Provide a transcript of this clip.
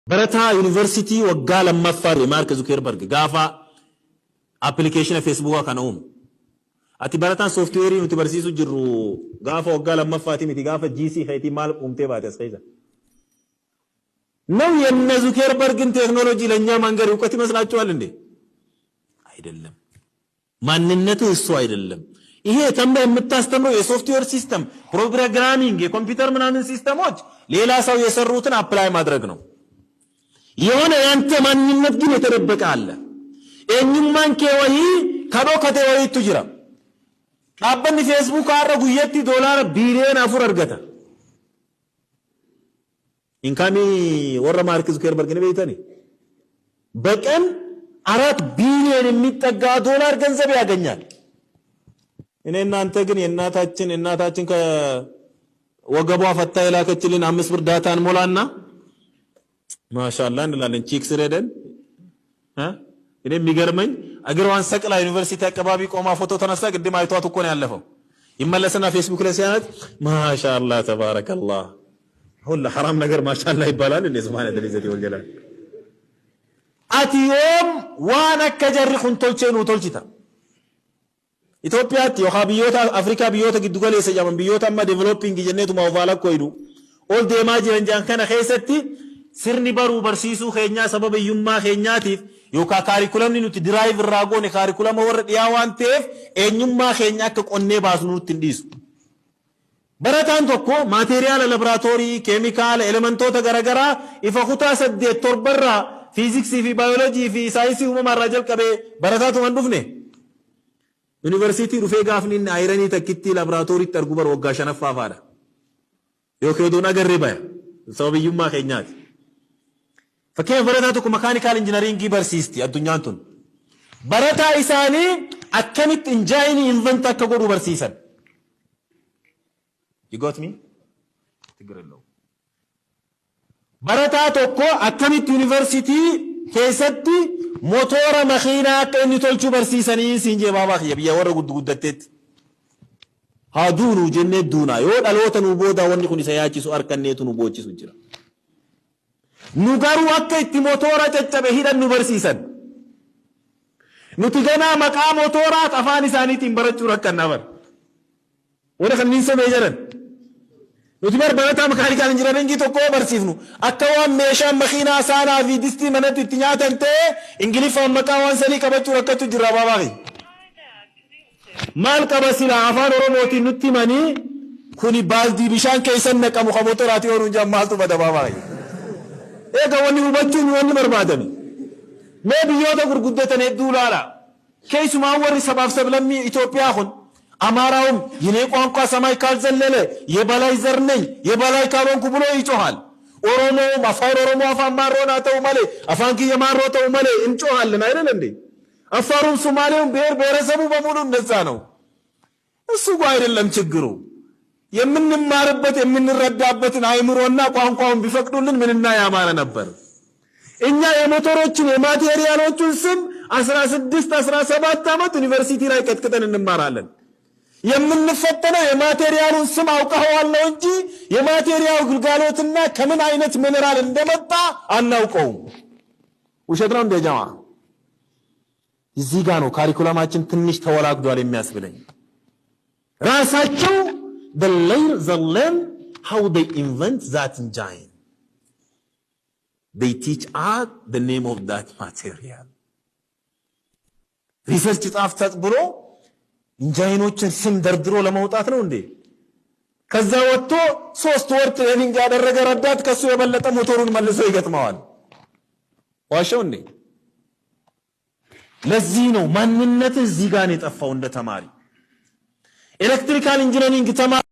برتا يونيفرسيتي وقال مفر مارك زوكربرغ غافا ابلكيشن فيسبوك كانوم اتي برتا سوفت وير نتي برسيسو جرو غافا وقال مفاتي متي غافا جي سي خيتي مال قومتي باتس خيزا نو ين زوكربرغ تكنولوجي لኛ መንገር እውቀት ይመስላችኋል እንዴ አይደለም ማንነቱ እሱ አይደለም ይሄ ተምበ የምታስተምረው የሶፍትዌር ሲስተም ፕሮግራሚንግ የኮምፒውተር ምናምን ሲስተሞች ሌላ ሰው የሰሩትን አፕላይ ማድረግ ነው የሆነ ያንተ ማንነት ግን የተደበቀ አለ እኝማን ከወይ ከዶከተ ወይ ትጅራ አበን ፌስቡክ አረጉ የቲ ዶላር ቢሊዮን አፉር አርገታ ኢንካሚ ወረ ማርክ ዙከርበርግ ነው ቤተኔ በቀን 4 ቢሊዮን የሚጠጋ ዶላር ገንዘብ ያገኛል እኔና አንተ ግን እናታችን ከወገቧ ፈታ ይላከችልን 5 ብር ዳታን ሞላና ማሻአላህ እንላለን ቺክስ ረደን እኔ የሚገርመኝ አገሯን ሰቅላ ዩኒቨርሲቲ አቀባቢ ቆማ ፎቶ ተነሳ ግድም አይቷት እኮ ነው ያለፈው ይመለስና ፌስቡክ ላይ ሲያት ማሻአላህ ተባረከላህ ሁሉ حرام ነገር ማሻአላህ ይባላል እንዴ ሱብሃነ ተለዘቲ ወልጀላል አቲዮም ዋና ከጀርኹን ቶልቼኑ ቶልቺታ ኢትዮጵያት የኻቢዮታ አፍሪካ ቢዮታ ግድጎለ የሰያመን ቢዮታማ ዴቨሎፒንግ ጀነቱ ማውፋላ ኮይዱ ኦል ዴማጂ እንጃን ከነ ኸይሰቲ sirni baru barsiisu keenya sababa yumma keenyaatiif yooka kaarikulumni nuti drive raagoone kaarikulama warra dhiyaa waan ta'eef eenyummaa keenya akka qonnee baasnu nutti hindiisu barataan tokko maateriyaala laboraatoorii keemikaala elementoota garagaraa ifa kutaa 8 fiiziksii fi baayoloojii fi saayinsii uumamaa irraa jalqabee barataatu man dhufne yuunivarsiitii dhufee gaafni inni ayiranii takkitti laboraatooriitti argu bar waggaa 5ffaadha yookiin doon agarree baya sababa yummaa keenyaati فكيف براتاتكم ميكانيكال انجينيرينج برسيستي الدنيا تون براتا إساني أكمت إنجايني إنفنتا كقولوا برسيسا you got me تقرأ براتا توكو أكمت يونيفرسيتي كيستي موتورا مخينا كأني تولشو برسيساني سينجي بابا خيب يا ورا قدتت هادونو جنة دونا يود ألوتا نبودا وني كوني سياجي سو أركنيتو نبوچي سجرا nugaru akka itti motora caccabe hidan nu barsiisan nuti gana maqaa motora afaan isaaniitiin barachuu rakkanna bar wala kan ninsa meejaran nuti barata mechanical engineering tokko barsiifnu akka waan meeshaan makiinaa saanaa fi distii manatti itti nyaatan ta'e ingiliffaan maqaa waan sanii qabachuu rakkatu jira baabaahi maal qaba sila afaan oromootiin nutti manii kuni baaldii bishaan keessan naqamu ka motoraati oonu jammaaltu bada baabaahi ega wani hubachun wani barbaadami me biyoota gurguddatan hedduu laala keessumaa warri sabaaf sablammi ኢትዮጵያ አሁን አማራውም የኔ ቋንቋ ሰማይ ካልዘለለ የበላይ ዘር ነኝ የበላይ ካልሆንኩ ብሎ ይጮሃል ኦሮሞም አፋር ኦሮሞ አፋን ማሮና ተው ማለ አፋንኪ የማሮ ተው ማለ እንጮሃለን አይደል እንዴ አፋሩም ሶማሌውም ብሔር ብሔረሰቡ በሙሉ እንደዛ ነው እሱ ጋር አይደለም ችግሩ የምንማርበት የምንረዳበትን አይምሮና ቋንቋውን ቢፈቅዱልን ምንና ያማረ ነበር እኛ የሞተሮችን የማቴሪያሎችን ስም 16 17 አመት ዩኒቨርሲቲ ላይ ቀጥቅጠን እንማራለን የምንፈተነው የማቴሪያሉን ስም አውቀዋል ነው እንጂ የማቴሪያሉ ግልጋሎትና ከምን አይነት ሚነራል እንደመጣ አናውቀው ውሸት ነው እንደ ጀማ እዚህ ጋር ነው ካሪኩለማችን ትንሽ ተወላግዷል የሚያስብለኝ ራሳቸው the learn how they invent that engine they teach us the name of that material research ጻፍታት ብሎ ኢንጂነሮችን ስም ደርድሮ ለማውጣት ነው እንዴ ከዛ ወጥቶ 3 ወር ትሬኒንግ ያደረገ ረዳት ከሱ የበለጠ ሞተሩን መልሶ ይገጥማዋል ዋሻው እንዴ ለዚህ ነው ማንነት እዚህ ጋር ነው የጠፋው እንደ ተማሪ ኤሌክትሪካል ኢንጂነሪንግ ተማሪ